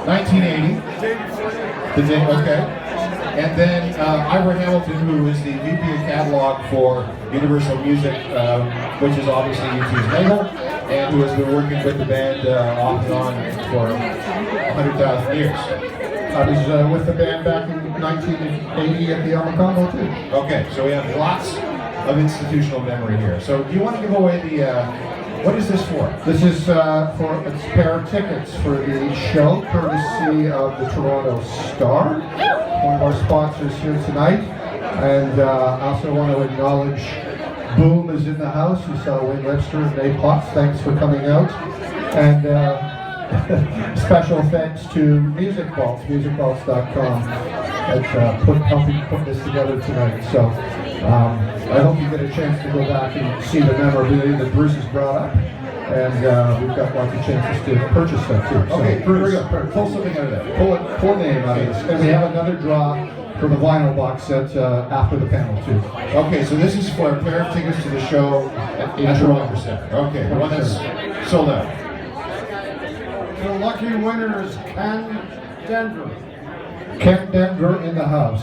1980. The day, okay. And then Ivor Hamilton, who is the VP of Catalog for Universal Music, which is obviously U2's label, and who has been working with the band off and on for 100,000 years. I was with the band back in 1980 at the Combo too. Okay, so we have lots of institutional memory here. So do you want to give away the, what is this for? This is for a pair of tickets for the show, courtesy of the Toronto Star, one of our sponsors here tonight. And I also want to acknowledge Boom is in the house. You saw Wayne Webster and Dave Potts. Thanks for coming out. And special thanks to Music Vaults, musicvaults.com, that's helping put this together tonight. So I hope you get a chance to go back and see the memorabilia that Bruce has brought up. And we've got lots of chances to purchase that too. So, Okay, Bruce, pull something out of that. Pull a name out of this. And we have another draw for the vinyl box set after the panel too. Okay, so this is for a pair of tickets to the show in Toronto Center. Okay, the one that's sold out. The lucky winner is Ken Denver. Ken Denver in the house.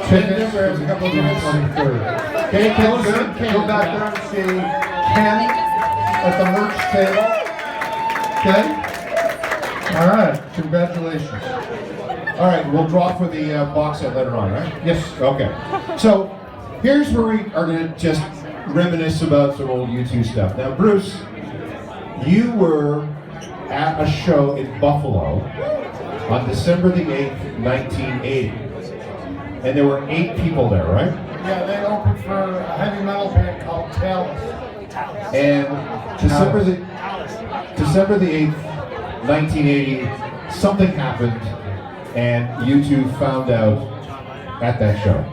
Tickets for a couple of minutes. 23rd. Okay, Ken, go back there and see Ken at the merch table. Okay? All right, congratulations. All right, we'll draw for the box set later on, right? Yes. Okay. So here's where we are going to just reminisce about some old U2 stuff. Now, Bruce, you were at a show in Buffalo on December the 8th, 1980. And there were 8 people there, right? Yeah, they opened for a heavy metal band called Talus. And December the 8th, 1980, something happened and U2 found out at that show.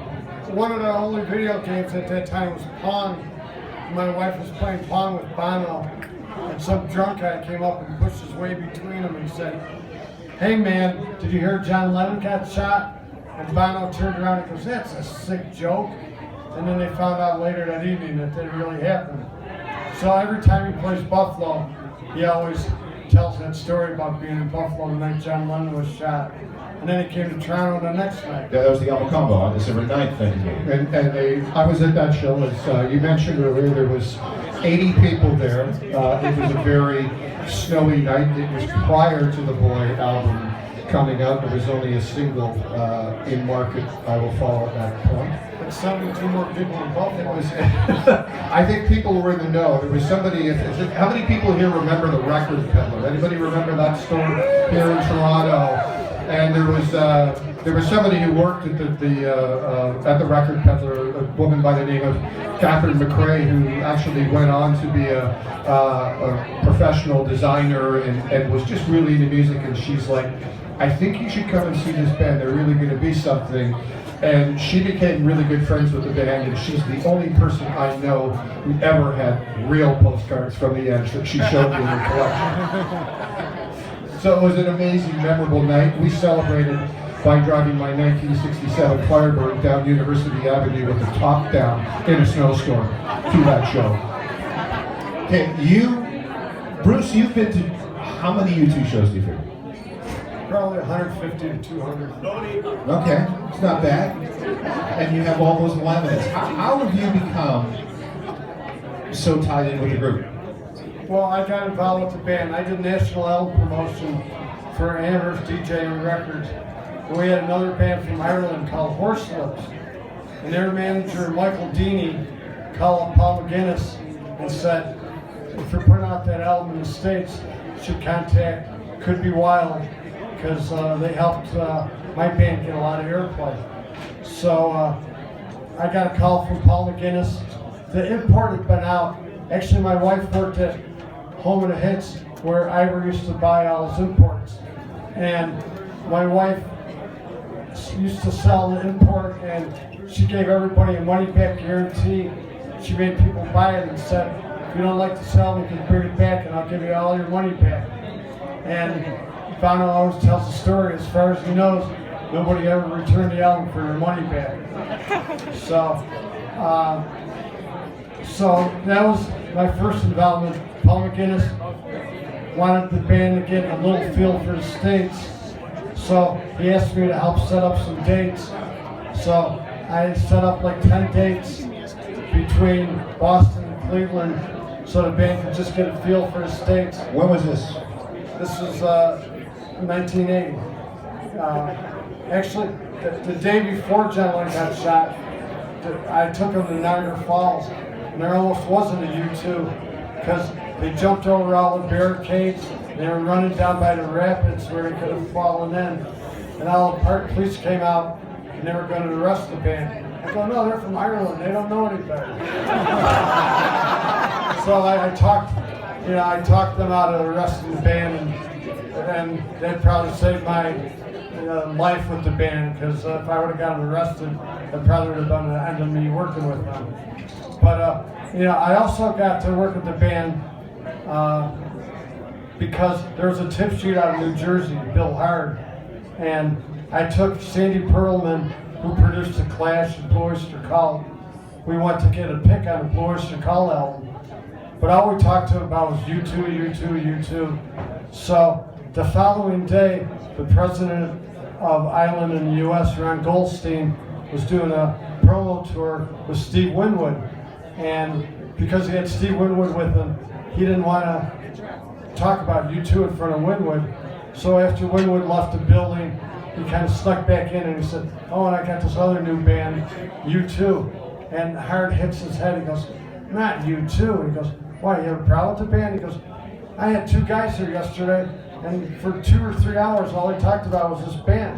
One of the only video games at that time was Pong. My wife was playing Pong with Bono, and some drunk guy came up and pushed his way between them and said, "Hey man, did you hear John Lennon got shot?" And Bono turned around and goes, "That's a sick joke." And then they found out later that evening that it really happened. So every time he plays Buffalo, he always tells that story about being in Buffalo the night John Lennon was shot. And then he came to Toronto the next night. Yeah, that was the Combo on December 9th, 1980. And I was at that show, as you mentioned earlier, there was 80 people there. It was a very snowy night. It was prior to the Boy album coming out. There was only a single in market, I Will Follow at that point. But 72 more people in Buffalo. I think people were in the know. There was somebody, how many people here remember the Record Peddler? Anybody remember that store here in Toronto? And there was somebody who worked at the Record Peddler, a woman by the name of Catherine McRae, who actually went on to be a professional designer and was just really into music. And she's like, "I think you should come and see this band. They're really going to be something." And she became really good friends with the band, and she's the only person I know who ever had real postcards from the Edge that she showed me in her collection. So it was an amazing, memorable night. We celebrated by driving my 1967 Firebird down University Avenue with the top down in a snowstorm to that show. Okay, Bruce, you've been to how many U2 shows do you think? Probably 150 to 200. Okay, it's not bad. And you have all those laminates. How have you become so tied in with the group? Well, I got involved with the band. I did national album promotion for Amherst DJ and Records. And we had another band from Ireland called Horselips. And their manager, Michael Deeney, called Paul McGuinness and said, "If you're putting out that album in the States, you should contact Could Be Wild, because they helped my band get a lot of airplay." So I got a call from Paul McGuinness. The import had been out. Actually, my wife worked at Home of the Hits, where Ivor used to buy all his imports. And my wife used to sell the import, and she gave everybody a money-back guarantee. She made people buy it and said, "If you don't like to sell it, you can bring it back, and I'll give you all your money back." And Bono always tells the story, as far as he knows, nobody ever returned the album for their money back. So that was my first involvement. Paul McGuinness wanted the band to get a little feel for the States. So he asked me to help set up some dates. So I set up like 10 dates between Boston and Cleveland so the band could just get a feel for the States. When was this? This was 1980. Actually, the day before John Lennon got shot, I took him to Niagara Falls, and there almost wasn't a U2 because they jumped over all the barricades. They were running down by the rapids where they could have fallen in, and all the park police came out and they were going to arrest the band. I go, no, they're from Ireland. They don't know any better. So I talked them out of arresting the band, and they'd probably saved my life with the band, because if I would have gotten arrested, that probably would have been the end of me working with them. But I also got to work with the band because there was a tip sheet out of New Jersey, Bill Hard, and I took Sandy Perlman, who produced The Clash and Blue Oyster Cult. We went to get a pick on the Blue Oyster Cult album, but all we talked to about was U2. So the following day, the president of Ireland in the U.S., Ron Goldstein, was doing a promo tour with Steve Winwood, and because he had Steve Winwood with him, he didn't want to talk about U2 in front of Winwood. So after Winwood left the building, he kind of snuck back in and he said, oh, and I got this other new band, U2. And Hard hits his head. He goes, not U2. And he goes, why, you have a problem with the band? He goes, I had 2 guys here yesterday, and for 2 or 3 hours, all they talked about was this band.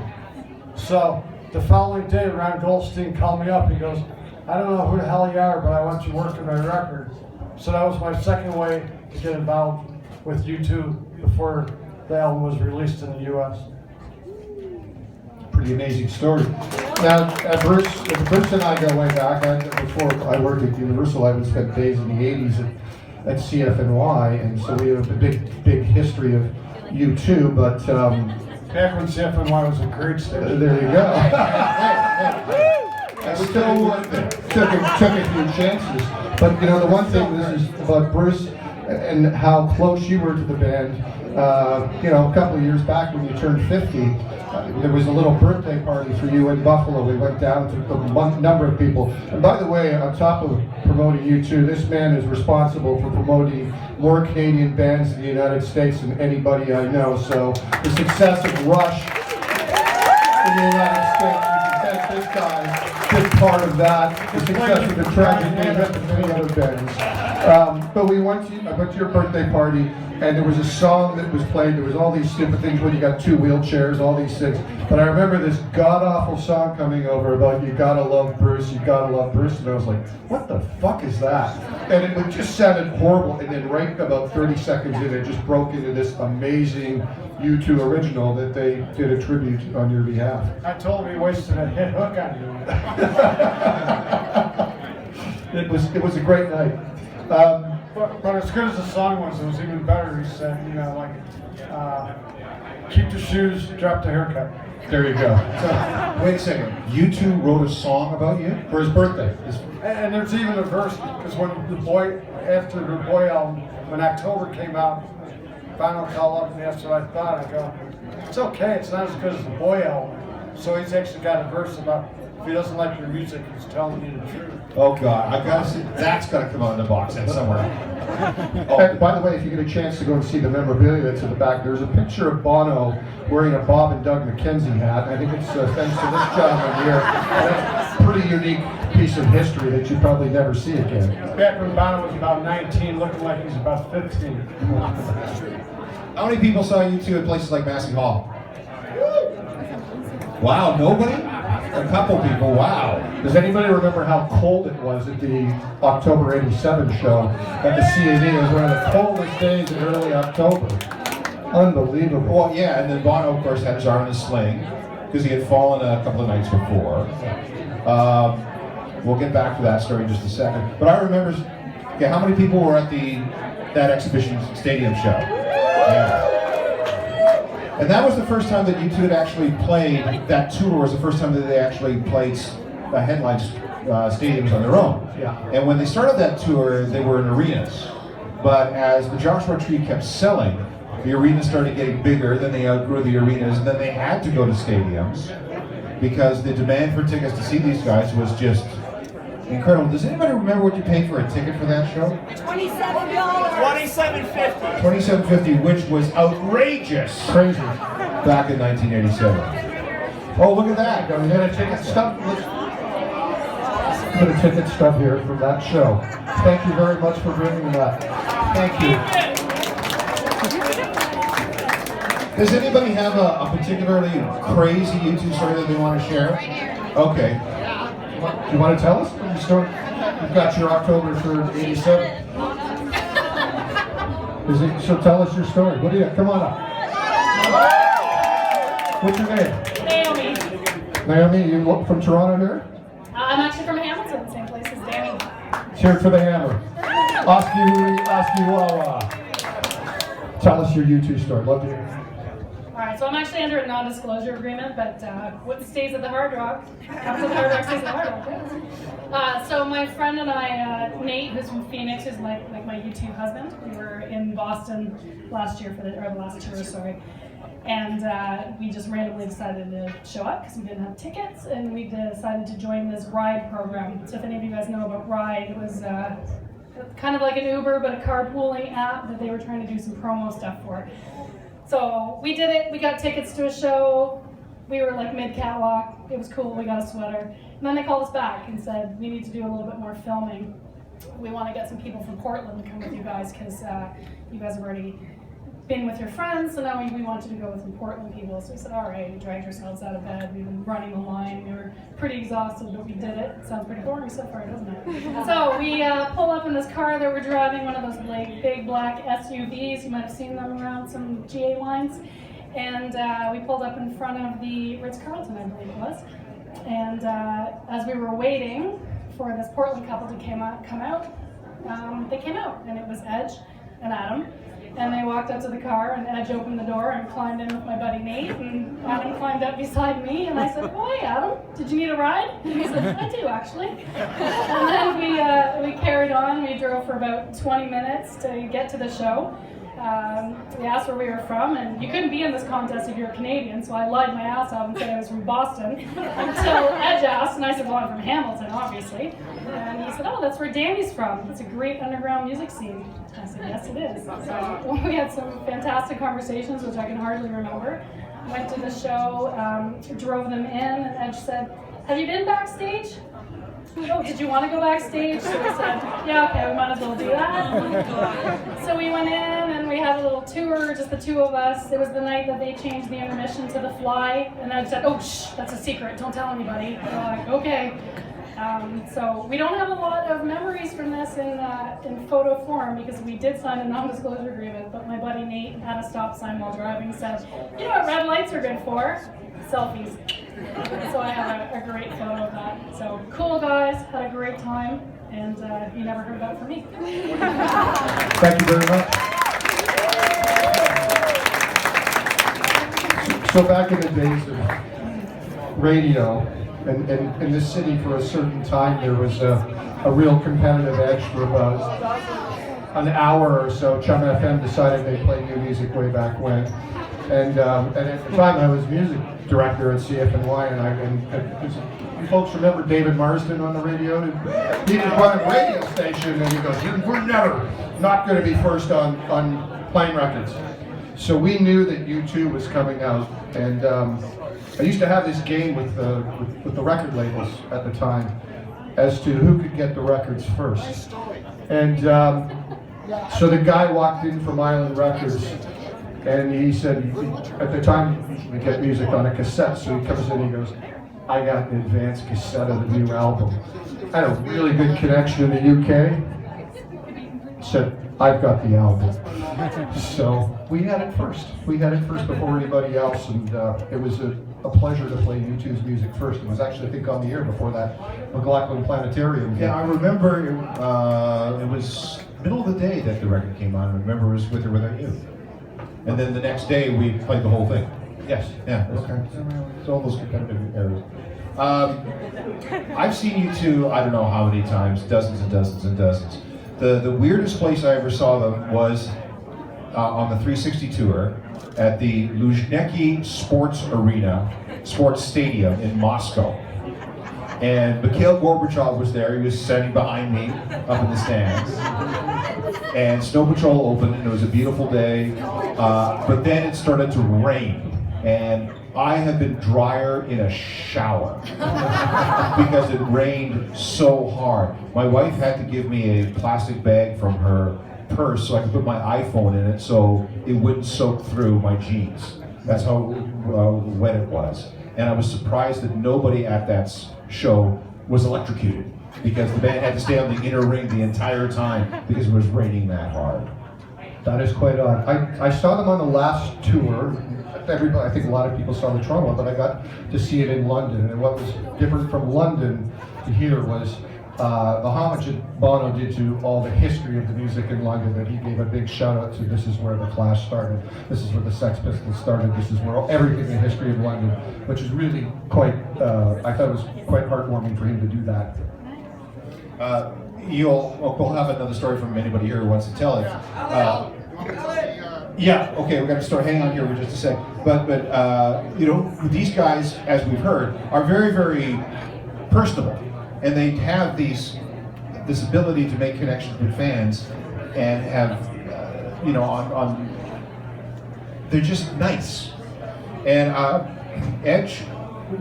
So the following day, Ron Goldstein called me up. He goes, I don't know who the hell you are, but I want you working my record. So that was my second way to get involved with U2 before the album was released in the U.S. Pretty amazing story. Now, Bruce and I go way back. Before I worked at Universal, I would spend days in the 80s at CFNY, and so we have a big history of U2, but back when CFNY was a great station. there you go. I still took a few chances. But the one thing, this is about Bruce and how close you were to the band. A couple of years back when you turned 50, there was a little birthday party for you in Buffalo. We went down to a number of people. And by the way, on top of promoting U2, this man is responsible for promoting more Canadian bands in the United States than anybody I know. So the success of Rush in the United States, we can thank this guy, big part of that. The success of the Tragic and many other bands. But I went to your birthday party, and there was a song that was played. There was all these stupid things when you got 2 wheelchairs, all these things. But I remember this god-awful song coming over about you gotta love Bruce, and I was like, what the fuck is that? And it just sounded horrible, and then right about 30 seconds in, it just broke into this amazing U2 original that they did a tribute on your behalf. I told him he wasted a hit hook on you. It was a great night. But as good as the song was, it was even better. He said, keep the shoes, drop the haircut. There you go. So, wait a second. U2 wrote a song about you? For his birthday. And there's even a verse, because after the Boy album, when October came out, Bono called up and asked what I thought. I go, it's okay, it's not as good as the Boy album. So he's actually got a verse about, if he doesn't like your music, he's telling you the truth. Oh God, I gotta see, that's gotta come out in the box set somewhere. And by the way, if you get a chance to go and see the memorabilia that's in the back, there's a picture of Bono wearing a Bob and Doug McKenzie hat. I think it's thanks to this gentleman here. And that's a pretty unique piece of history that you probably never see again. Back when Bono was about 19, looking like he's about 15. How many people saw U2 at places like Massey Hall? Wow, nobody? A couple people, wow. Does anybody remember how cold it was at the October '87 show at the CAD? It was one of the coldest days in early October. Unbelievable. Well, yeah, and then Bono, of course, had his arm in a sling because he had fallen a couple of nights before. We'll get back to that story in just a second. But I remember, how many people were at that exhibition stadium show? Yeah. And that was the first time that U2 had actually played, that tour was the first time that they actually played headline stadiums on their own. Yeah. And when they started that tour, they were in arenas. But as the Joshua Tree kept selling, The arenas started getting bigger, then they outgrew the arenas, and then they had to go to stadiums because the demand for tickets to see these guys was just incredible. Does anybody remember what you paid for a ticket for that show? $27. $27.50. $27.50, which was outrageous. Crazy. Back in 1987. Oh, look at that. We got a ticket stub. Put a ticket stub here from that show. Thank you very much for bringing that. Thank you. Does anybody have a particularly crazy U2 story that they want to share? Okay. You want to tell us your story? You've got your October 3rd, 87. So tell us your story. What do you? Come on up. What's your name? Naomi. Naomi, you from Toronto here? I'm actually from Hamilton, same place as Danny. Cheer for the hammer. Oski Wawa. Tell us your U2 story. Love to hear. Alright, so I'm actually under a non-disclosure agreement, but what stays at the Hard Rock, happens at the Hard Rock stays at the Hard Rock. Yeah. So my friend and I, Nate, who's from Phoenix, who's like my U2 husband, we were in Boston last year for the last tour, sorry. And we just randomly decided to show up because we didn't have tickets, and we decided to join this ride program. So if any of you guys know about Ride, it was kind of like an Uber, but a carpooling app that they were trying to do some promo stuff for. So we did it, we got tickets to a show, we were like mid-catwalk, it was cool, we got a sweater. And then they called us back and said, we need to do a little bit more filming. We want to get some people from Portland to come with you guys because you guys have already been with your friends, so now we want you to go with some Portland people. So we said, all right, we dragged ourselves out of bed, we've been running the line, we were pretty exhausted, but we did it. Sounds pretty boring so far, doesn't it? So we pull up in this car that we're driving, one of those like big black SUVs, you might have seen them around some GA lines, and we pulled up in front of the Ritz-Carlton, I believe it was, and as we were waiting for this Portland couple to come out, they came out, and it was Edge and Adam. And they walked up to the car, and Edge opened the door and climbed in with my buddy Nate, and Adam climbed up beside me, and I said, oh, hey, Adam, did you need a ride? And he said, I do, actually. And then we carried on. We drove for about 20 minutes to get to the show. We asked where we were from, and you couldn't be in this contest if you're Canadian, so I lied my ass off and said I was from Boston, until Edge asked, and I said, well, I'm from Hamilton, obviously. And he said, oh, that's where Danny's from. It's a great underground music scene. I said, yes, it is. So we had some fantastic conversations, which I can hardly remember. Went to the show, drove them in, and Edge said, have you been backstage? Oh, did you want to go backstage? So we said, yeah, okay, we might as well do that. So we went in and we had a little tour, just the two of us. It was the night that they changed the intermission to The Fly, and I said, oh, shh, that's a secret, don't tell anybody. They're like, okay. So we don't have a lot of memories from this in photo form because we did sign a non-disclosure agreement, but my buddy Nate at a stop sign while driving said, you know what red lights are good for? Selfies. So I have a great photo of that. So cool guys, had a great time, and you never heard that from me. Thank you very much. So back in the days of radio, and in this city for a certain time, there was a real competitive edge for about an hour or so. Chum FM decided they'd play new music way back when. And at the time I was music director at CFNY, and you folks remember David Marsden on the radio? He didn't run a radio station, and he goes, we're never not going to be first on playing records. So we knew that U2 was coming out, and I used to have this game with the record labels at the time as to who could get the records first. And so the guy walked in from Island Records, and he said, at the time we get music on a cassette, so he comes in and he goes, I got an advanced cassette of the new album. I had a really good connection in the UK. Said, I've got the album. So we had it first. We had it first before anybody else, and it was a pleasure to play U2's music first. It was actually, I think, on the air before that McLaughlin Planetarium. Yeah, I remember it was middle of the day that the record came on. I remember it was With or Without You. And then the next day we played the whole thing. Yes. Yeah. Okay. It's all those competitive areas. I've seen U2, I don't know how many times, dozens and dozens and dozens. The weirdest place I ever saw them was on the 360 tour at the Luzhniki Sports Stadium in Moscow. And Mikhail Gorbachev was there. He was standing behind me up in the stands. And Snow Patrol opened, and it was a beautiful day. But then it started to rain. And I have been drier in a shower because it rained so hard. My wife had to give me a plastic bag from her purse so I could put my iPhone in it so it wouldn't soak through my jeans. That's how wet it was. And I was surprised that nobody at that show was electrocuted because the band had to stay on the inner ring the entire time because it was raining that hard. That is quite odd. I saw them on the last tour. Everybody, I think a lot of people saw the Toronto one, but I got to see it in London. And what was different from London to here was the homage that Bono did to all the history of the music in London. And he gave a big shout out to this is where the Clash started, this is where the Sex Pistols started, this is where everything in the history of London, which is really quite, I thought it was quite heartwarming for him to do that. We'll have another story from anybody here who wants to tell it. Yeah, okay, we're going to start. Hang on here for just a sec. But you know, these guys, as we've heard, are very, very personable, and they have this ability to make connections with fans, and have, you know, they're just nice. And Edge,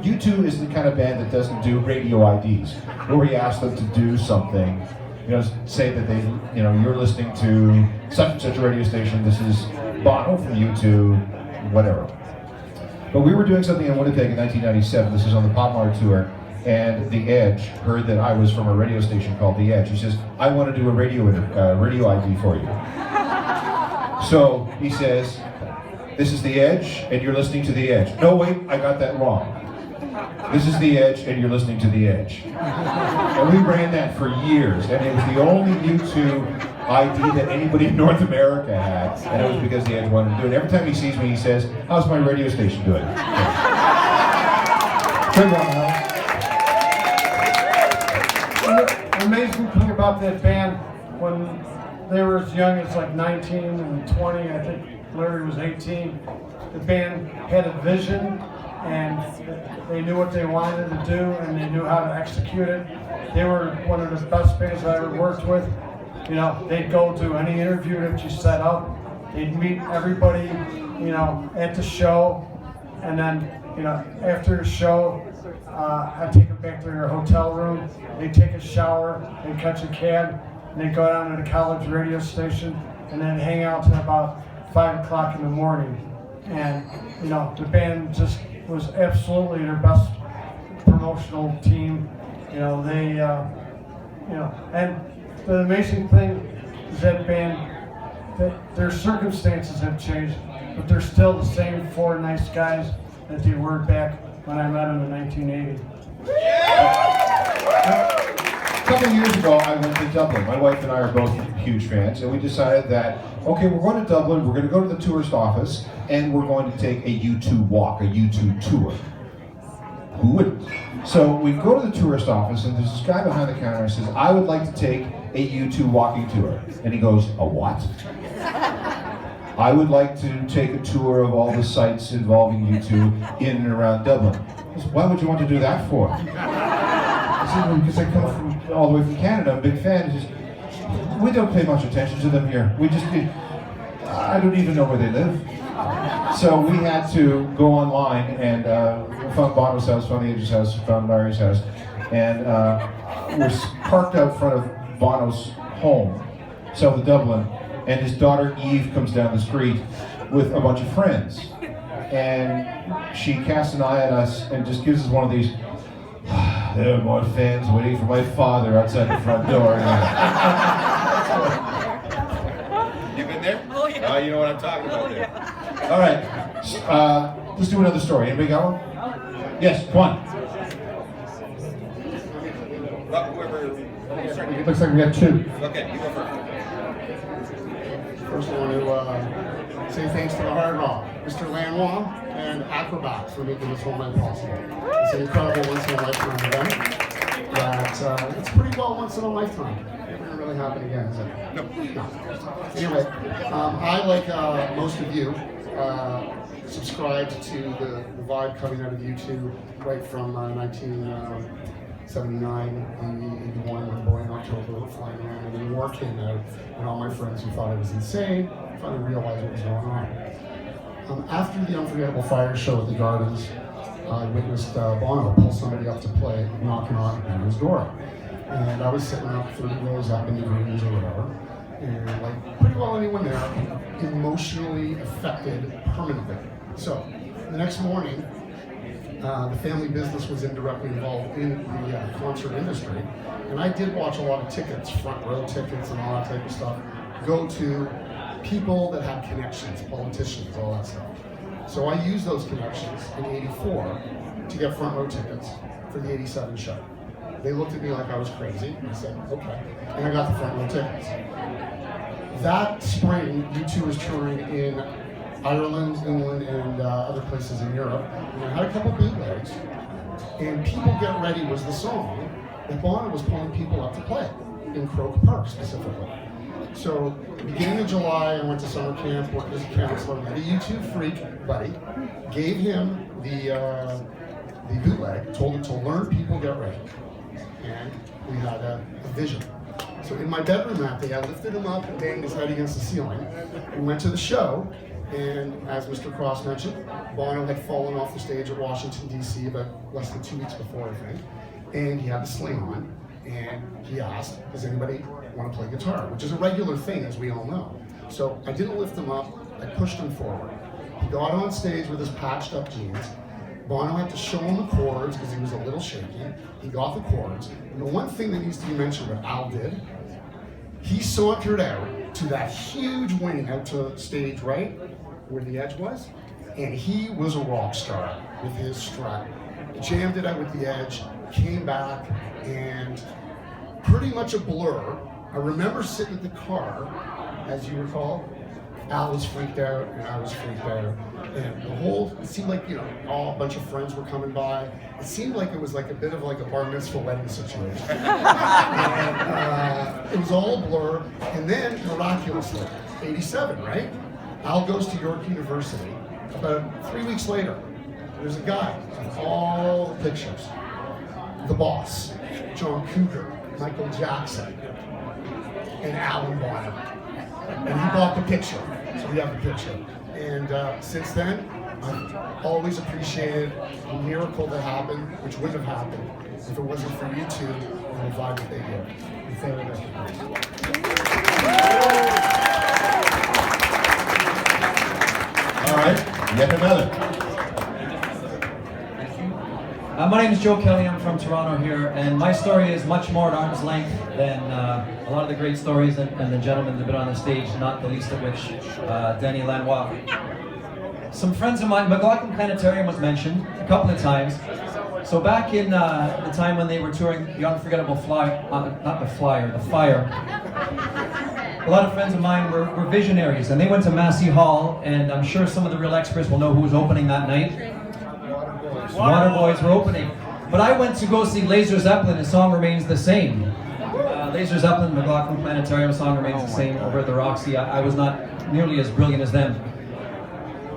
U2 is the kind of band that doesn't do radio IDs, where we ask them to do something. You know, say that they, you know, you're listening to such and such a radio station. This is Bono from U2, whatever. But we were doing something in Winnipeg in 1997. This is on the Pop Mart tour, and the Edge heard that I was from a radio station called The Edge. He says, "I want to do a radio ID for you." So he says, "This is The Edge, and you're listening to The Edge." No, wait, I got that wrong. This is The Edge, and you're listening to The Edge. And we ran that for years, and it was the only U2 ID that anybody in North America had, and it was because The Edge wanted to do it. Every time he sees me, he says, "How's my radio station doing?" Good one, Al. The amazing thing about that band, when they were as young as like 19 and 20, I think Larry was 18, the band had a vision, and they knew what they wanted to do, and they knew how to execute it. They were one of the best bands I ever worked with. You know, they'd go to any interview that you set up. They'd meet everybody, you know, at the show, and then, you know, after the show, I'd take them back to their hotel room. They'd take a shower, they'd catch a cab, and they'd go down to the college radio station, and then hang out till about 5 o'clock in the morning. And, you know, the band just was absolutely their best promotional team. You know, they, you know, and the amazing thing is that band, their circumstances have changed, but they're still the same four nice guys that they were back when I met them in 1980. A couple of years ago, I went to Dublin. My wife and I are both huge fans, and we decided that, okay, we're going to Dublin, we're going to go to the tourist office, and we're going to take a U2 walk, a U2 tour. Who wouldn't? So we go to the tourist office, and there's this guy behind the counter who says, "I would like to take a U2 walking tour." And he goes, "A what?" "I would like to take a tour of all the sites involving U2 in and around Dublin." I said, "Why would you want to do that for?" I said, "Well, because I come from all the way from Canada. I'm a big fan." He says, "We don't pay much attention to them here. I don't even know where they live." So we had to go online and found Bono's house, found the Edge's house, found Larry's house, and we're parked out front of Bono's home, south of Dublin, and his daughter Eve comes down the street with a bunch of friends, and she casts an eye at us and just gives us one of these, "There are more fans waiting for my father outside the front door." You been there? Oh, yeah. You know what I'm talking about there. All right, let's do another story. Anybody got one? Yes, one. It looks like we have two. Okay, you go first. First, I want to say thanks to the Hard Rock, Mr. Lanois, and Acrobats for making this whole night possible. It's an incredible once-in-a-lifetime event that it's pretty well once in a lifetime. We're going to really happen again, is it? No. Anyway, I, like most of you, subscribed to the vibe coming out of U2 right from 1979, 81, when Boy in October were flying around, and then War came out, and all my friends who thought I was insane finally realized what was going on. After the Unforgettable Fire show at the Gardens, I witnessed Bono pull somebody up to play, knocking on his door. And I was sitting up 30 rows up in the greens or whatever, and like pretty well anyone there, emotionally affected permanently. So the next morning, the family business was indirectly involved in the concert industry, and I did watch a lot of tickets, front row tickets and all that type of stuff, go to people that had connections, politicians, all that stuff. So I used those connections in '84 to get front row tickets for the '87 show. They looked at me like I was crazy, and I said, okay, and I got the front row tickets. That spring, U2 was touring in Ireland, England, and other places in Europe, and I had a couple bootlegs, and People Get Ready was the song that Bono was pulling people up to play, in Croke Park specifically. So, beginning of July, I went to summer camp, worked as a counselor, met a U2 freak buddy, gave him the bootleg, told him to learn People Get Ready, and we had a vision. So in my bedroom that day, I lifted him up and banged his head against the ceiling. We went to the show, and as Mr. Cross mentioned, Bono had fallen off the stage at Washington, D.C. about less than 2 weeks before, I think, and he had the sling on, and he asked, does anybody want to play guitar, which is a regular thing, as we all know. So I didn't lift him up, I pushed him forward. He got on stage with his patched up jeans. Bono had to show him the chords because he was a little shaky. He got the chords. And the one thing that needs to be mentioned what Al did, he sauntered out to that huge wing out to stage right, where the edge was, and he was a rock star with his strut. Jammed it out with the edge, came back, and pretty much a blur. I remember sitting in the car, as you recall, Al was freaked out, and I was freaked out. And the whole, it seemed like, a bunch of friends were coming by. It seemed like it was like a bit of like a bar mitzvah wedding situation. And it was all a blur. And then, miraculously, '87, right? Al goes to York University. About 3 weeks later, there's a guy with all the pictures. The Boss, John Cougar, Michael Jackson, and Alan Bono. And he bought the picture, so we have the picture. And since then, I've always appreciated the miracle that happened, which wouldn't have happened if it wasn't for U2 and the vibe that they give. And thank you, Mr. All right, yet another. My name is Joe Kelly, I'm from Toronto here, and my story is much more at arm's length than a lot of the great stories and the gentlemen that have been on the stage, not the least of which, Danny Lanois. Some friends of mine, McLaughlin Planetarium was mentioned a couple of times. So back in the time when they were touring the Unforgettable Fire, a lot of friends of mine were visionaries, and they went to Massey Hall, and I'm sure some of the real experts will know who was opening that night. Waterboys were opening. But I went to go see Laser Zeppelin, and song remains the same. Laser Zeppelin, McLaughlin Planetarium, song remains the same over at the Roxy. I was not nearly as brilliant as them.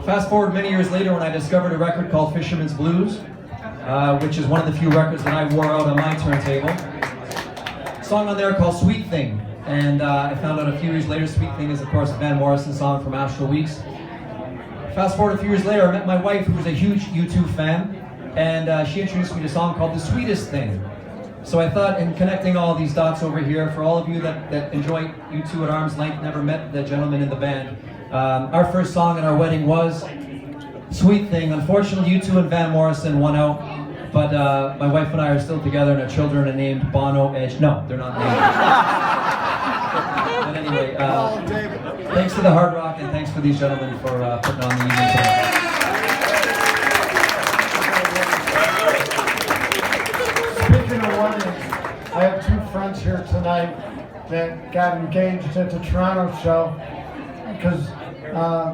Fast forward many years later when I discovered a record called Fisherman's Blues, which is one of the few records that I wore out on my turntable. A song on there called Sweet Thing. And I found out a few years later, Sweet Thing is of course a Van Morrison song from Astral Weeks. Fast forward a few years later, I met my wife, who was a huge U2 fan, and she introduced me to a song called The Sweetest Thing. So I thought, in connecting all these dots over here, for all of you that enjoy U2 at arm's length, never met the gentleman in the band, our first song at our wedding was Sweet Thing. Unfortunately, U2 and Van Morrison won out, but my wife and I are still together, and our children are named Bono, Edge. No, they're not named. But anyway, thanks to the Hard Rock, and thanks for these gentlemen for putting on the evening tonight. Speaking of weddings, I have two friends here tonight that got engaged at the Toronto show because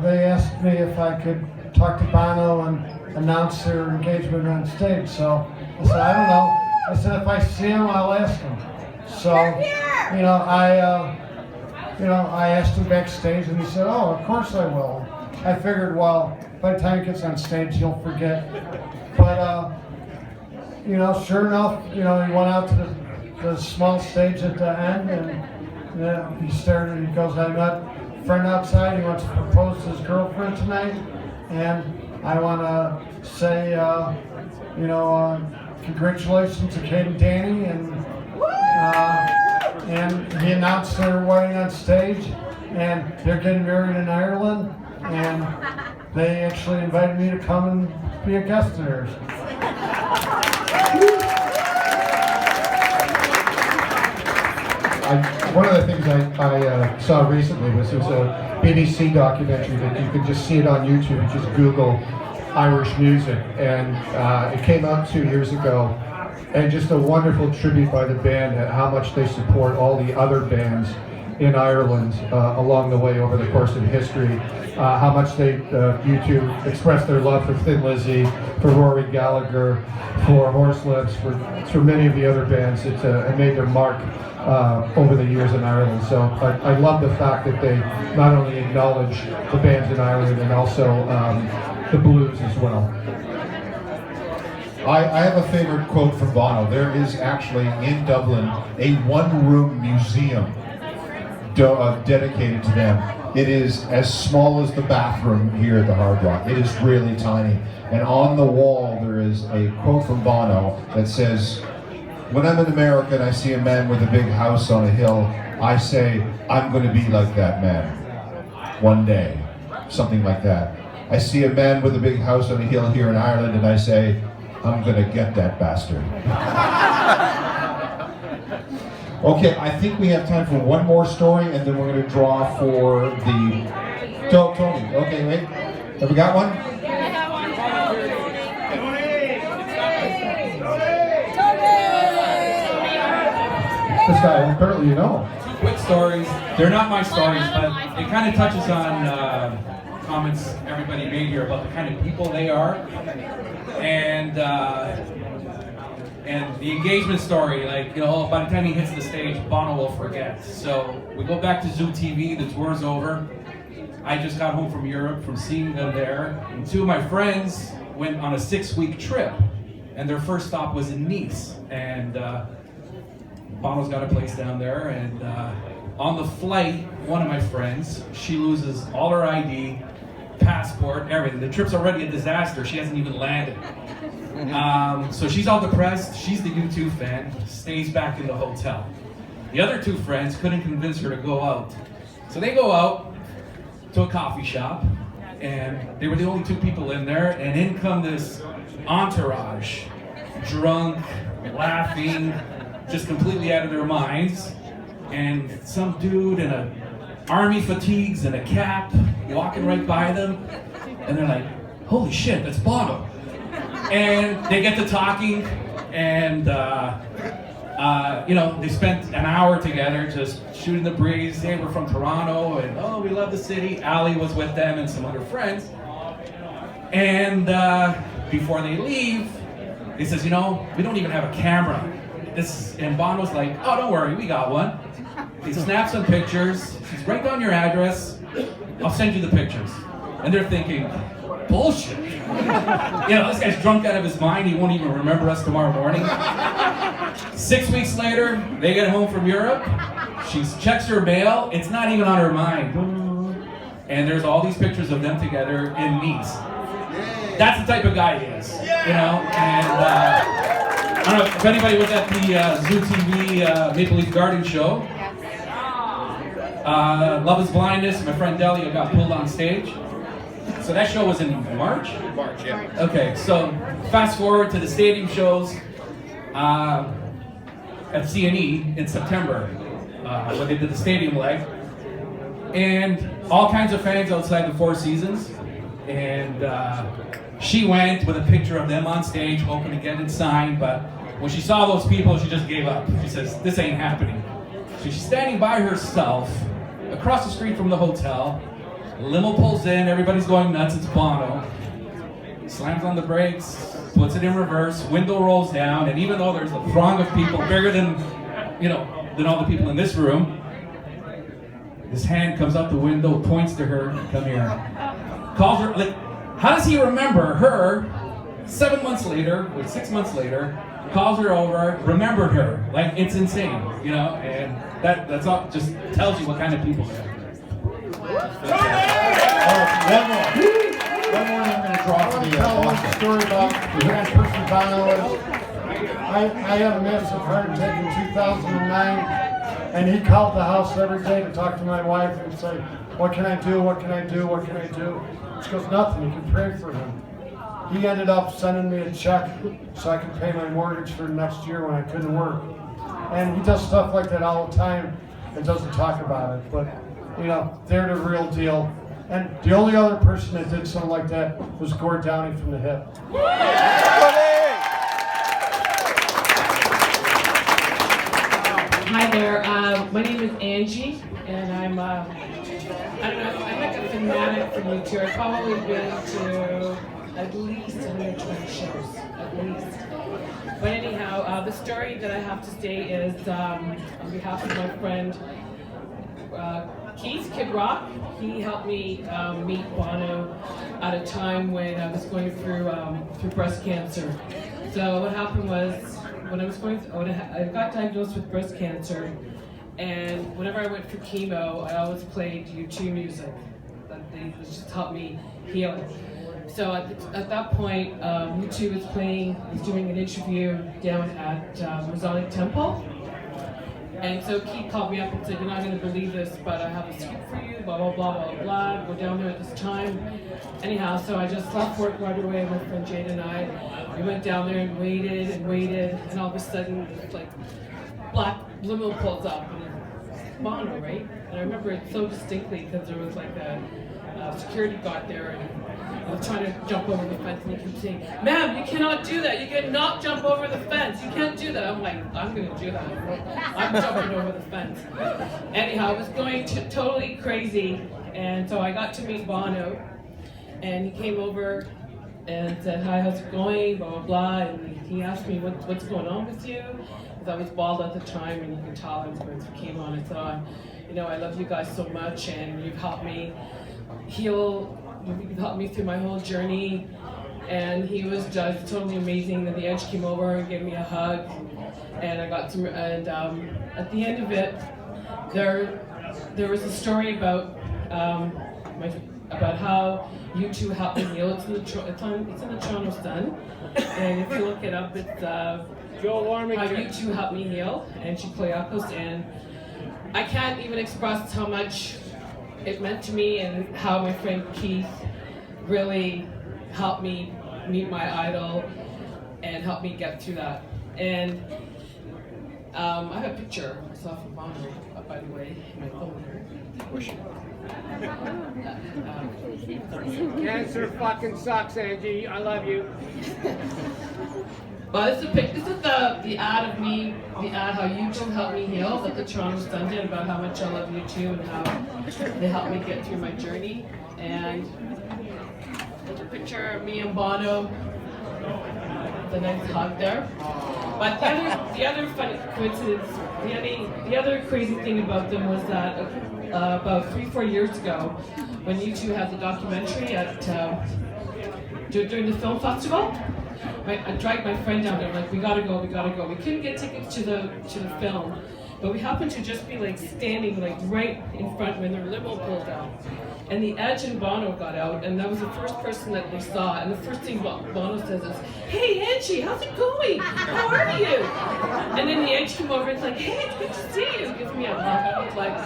they asked me if I could talk to Bono and announce their engagement on stage. So I said, I don't know. I said, if I see him, I'll ask him. So I asked him backstage, and he said, "Oh, of course I will." I figured, well, by the time he gets on stage, he'll forget. But sure enough, he went out to the small stage at the end, and he started. He goes, "I met a friend outside. He wants to propose to his girlfriend tonight, and I want to say, congratulations to Kate and Danny." And he announced their wedding on stage, and they're getting married in Ireland, and they actually invited me to come and be a guest of theirs. One of the things I saw recently was there's a BBC documentary that you can just see it on YouTube. Just Google Irish music, and it came out 2 years ago. And just a wonderful tribute by the band at how much they support all the other bands in Ireland along the way over the course of history. How much they, U2 expressed their love for Thin Lizzy, for Rory Gallagher, for Horselips, for many of the other bands that made their mark over the years in Ireland. So I love the fact that they not only acknowledge the bands in Ireland and also the blues as well. I have a favorite quote from Bono. There is actually in Dublin a one-room museum dedicated to them. It is as small as the bathroom here at the Hard Rock. It is really tiny. And on the wall there is a quote from Bono that says, "When I'm in America and I see a man with a big house on a hill, I say, I'm going to be like that man one day." Something like that. I see a man with a big house on a hill here in Ireland and I say, I'm gonna get that bastard. Okay, I think we have time for one more story, and then we're gonna draw for the Tony. Okay, wait. Have we got one? This guy, apparently you know. Two quick stories. They're not my stories, but it kind of touches on comments everybody made here about the kind of people they are. And the engagement story, by the time he hits the stage, Bono will forget. So we go back to Zoo TV, the tour's over. I just got home from Europe from seeing them there. And two of my friends went on a 6-week trip, and their first stop was in Nice. And Bono's got a place down there, and on the flight, one of my friends, she loses all her ID, passport, everything. The trip's already a disaster. She hasn't even landed. So she's all depressed. She's the U2 fan, stays back in the hotel. The other two friends couldn't convince her to go out. So they go out to a coffee shop, and they were the only two people in there, and in come this entourage, drunk, laughing, just completely out of their minds, and some dude in a army fatigues and a cap walking right by them, and they're like, holy shit, that's Bono. And they get to talking, and they spent an hour together just shooting the breeze. Hey, we're from Toronto, and oh, we love the city. Ali was with them and some other friends. And before they leave, he says, we don't even have a camera. And Bono's like, oh, don't worry, we got one. He snaps some pictures. He's write down your address. I'll send you the pictures. And they're thinking, bullshit. This guy's drunk out of his mind. He won't even remember us tomorrow morning. 6 weeks later, they get home from Europe. She checks her mail. It's not even on her mind. And there's all these pictures of them together in Nice. That's the type of guy he is, And I don't know if anybody was at the Zoo TV Maple Leaf Garden show. Love is Blindness. My friend Delia got pulled on stage. So that show was in March? March, yeah. Okay, so fast forward to the stadium shows at CNE in September, when they did the stadium leg. And all kinds of fans outside the Four Seasons. And she went with a picture of them on stage, hoping to get it signed, but when she saw those people, she just gave up. She says, this ain't happening. So she's standing by herself, across the street from the hotel. Limo pulls in, everybody's going nuts, it's Bono. Slams on the brakes, puts it in reverse, window rolls down, and even though there's a throng of people bigger than, than all the people in this room. This hand comes out the window, points to her, come here. Calls her, like, how does he remember her 7 months later, or 6 months later, calls her over, remembered her. Like, it's insane, you know, and that's all, just tells you what kind of people they are. One more, and I'm going to draw I for want to the tell one bucket. story about the person Bono is. I had a massive heart attack in 2009, and he called the house every day to talk to my wife and say, what can I do, what can I do, what can I do? She goes, nothing, you can pray for him. He ended up sending me a check so I could pay my mortgage for next year when I couldn't work. And he does stuff like that all the time and doesn't talk about it, but you know, they're the real deal. And the only other person that did something like that was Gord Downey from the Hip. Hi there, my name is Angie, and I'm I don't know, I'm like a fanatic for U2. I've probably been to at least 120 shows, at least. But anyhow, the story that I have to say is on behalf of my friend Keith, Kid Rock. He helped me meet Bono at a time when I was going through breast cancer. So what happened was, when I was going through, I got diagnosed with breast cancer, and whenever I went for chemo, I always played U2 music. That they just helped me heal. So at that point, U2 was doing an interview down at Masonic Temple. And so Keith called me up and said, you're not going to believe this, but I have a scoop for you, blah, blah, blah, blah, blah. Go down there at this time. Anyhow, so I just left work right away. My friend Jade and I, we went down there and waited, and all of a sudden, like, black limo pulls up, and it's Bono, right? And I remember it so distinctly because there was like a security guard there, and I was trying to jump over the fence, and he kept saying, ma'am, you cannot do that. You cannot jump over the fence. You can't do that. I'm like, I'm going to do that. I'm jumping over the fence. Anyhow, I was going totally crazy, and so I got to meet Bono, and he came over and said, hi, how's it going, blah, blah, blah, and he asked me, what's going on with you? Because I was bald at the time, and you could tell I was going through chemo, and I thought, you know, I love you guys so much, and you've helped me heal. You've helped me through my whole journey, and he was just totally amazing. Then the Edge came over and gave me a hug, and I got some. And at the end of it, there was a story about about how U2 helped me heal. It's in the Toronto Sun, and if you look it up, it's how U2 helped me heal, and Chiclayacos, and I can't even express how much it meant to me, and how my friend Keith really helped me meet my idol and helped me get through that. And I have a picture of myself and Bono, by the way, in my phone here. Cancer fucking sucks, Angie. I love you. But this is the ad of me, the ad how U2 helped me heal, that the Toronto Sun did, about how much I love U2 and how they helped me get through my journey. And there's a picture of me and Bono, the nice hug there. But the other funny coincidence, the other crazy thing about them was that about 3-4 years ago, when U2 had the documentary at during the film festival, I dragged my friend down there, like, we gotta go. We couldn't get tickets to the film, but we happened to just be like standing like right in front when their limo pulled out. And the Edge and Bono got out, and that was the first person that they saw. And the first thing Bono says is, hey Angie, how's it going? How are you? And then the Edge came over and it's like, hey, it's good to see you. Gives me a hug. I was like,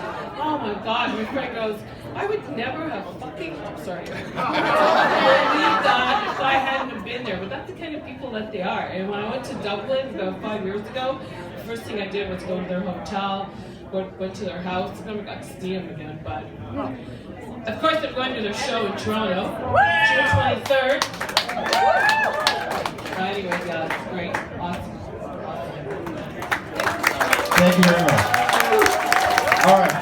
oh my God. My friend goes, I would never have fucking, sorry, believe that if I hadn't have been there. But that's the kind of people that they are. And when I went to Dublin about 5 years ago, the first thing I did was go to their hotel, went to their house. I never got to see them again, but of course I'm going to their show in Toronto, June 23rd. Anyways, yeah, it's great, awesome. Thank you very much. All right.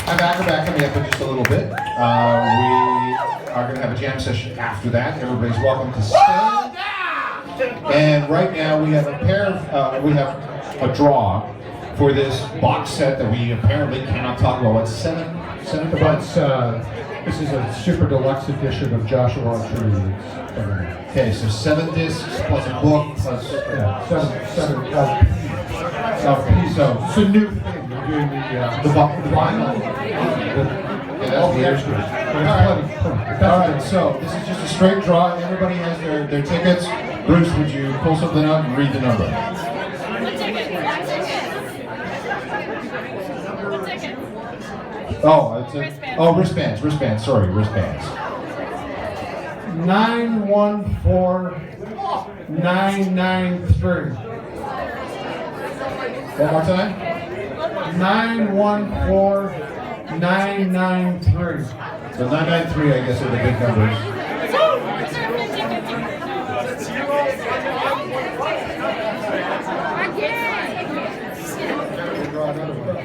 I'm back coming up in just a little bit. We are going to have a jam session after that. Everybody's welcome to stay. And right now we have a pair of, we have a draw for this box set that we apparently cannot talk about. What's seven But this is a super deluxe edition of Joshua Tree. Okay, so 7 discs plus a book plus Seven LPs. So it's a new thing. We're doing the vinyl. All the extras. All right, so this is just a straight draw. Everybody has their tickets. Bruce, would you pull something out and read the number? Oh, it's wristbands. Sorry, wristbands. 914993. One more time. 914993. So 993, I guess, are the big numbers.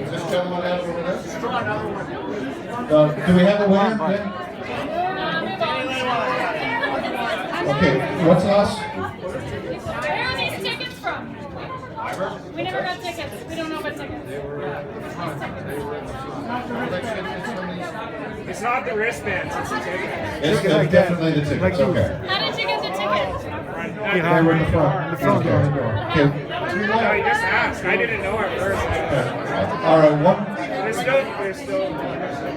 Is this gentleman out over there? Do we have a winner? Okay, what's us? Where are these tickets from? We never got tickets. We don't know about tickets. It's not the wristbands, it's the ticket. It's definitely the tickets. Okay. How did you get the tickets? They were in the front. Okay. No, you just asked. I didn't know at first. All right. One. They're still.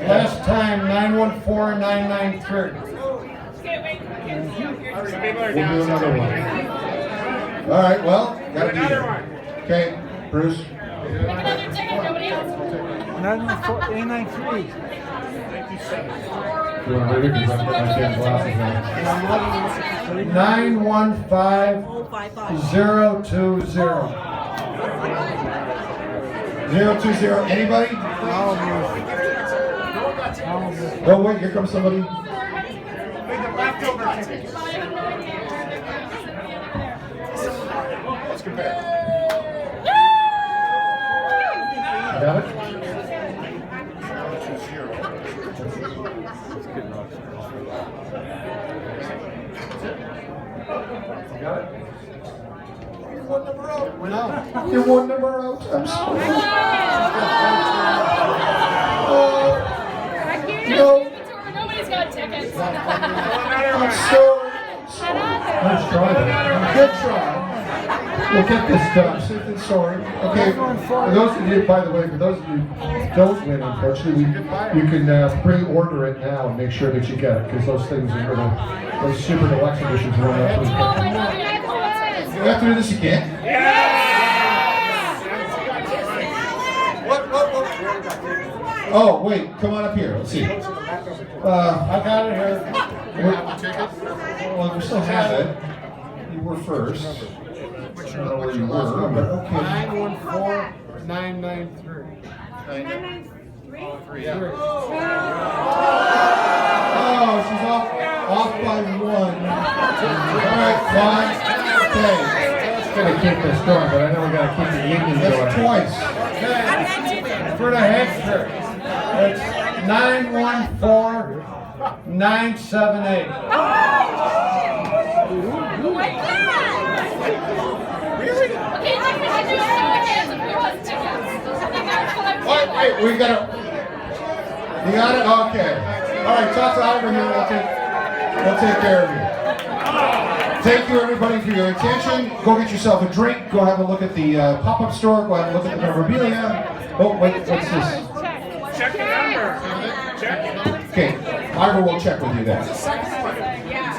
Last time 914993. Okay, wait. Some people are We'll down. do another one. All right. Well, gotta be Another here. one. Okay, Bruce. Pick another ticket. Nobody else. 893. You want to read it? Because I've got my damn glasses on. 915020. 020. Anybody? Oh wait, here comes somebody. Let's compare. You got it? You got it? You're one number out. You're one number out. I'm sorry. No. Nobody's got tickets. I'm sorry. Let's try that. Good try. We'll get this done. I'm sorry. Okay, for those of you, by the way, for those of you who don't win, unfortunately, you can pre-order it now and make sure that you get it, because those things are going to, those super deluxe editions run out pretty quick. Do we have to do this again? What? Oh, wait, come on up here. Let's see. I got it here. Well, we still have it. You were first. I don't know where you were, but okay. 914993. Oh, she's off by one. All right, fine. Okay. Gonna keep this going, but I know we gotta keep the evening going. That's twice. For the headshot, it's 914978. Wait, we got it. You got it? Okay. All right, talk to Ivor here. We'll take care of you. Thank you, everybody, for your attention. Go get yourself a drink. Go have a look at the pop-up store. Go have a look at the memorabilia. Oh, wait, what's this? Check the number. Check. Okay, Ivor will check with you then.